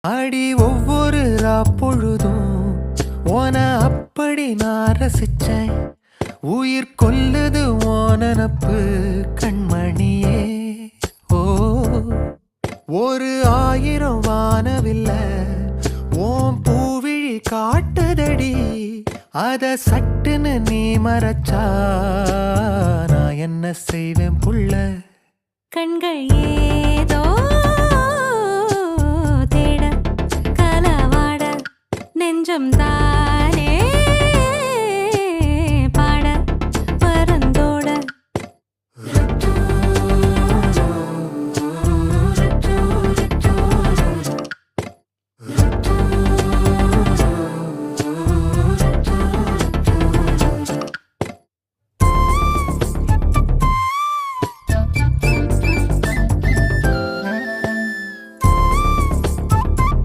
அடி ஒவ்வொரு பொழுதும் ஓன அப்படி நான் ரசிச்சேன். உயிர் கொல்லுது ஓனனப்பு கண்மணியே. ஓ ஒரு 1000 வானவில்ல ஓம் பூவிழி காட்டுதடி. அத சட்டுன்னு நீ மறைச்சா நான் என்ன செய்வேன் புள்ள. கண்கள் ஏதோ தேட கலவாட நெஞ்சம் தான்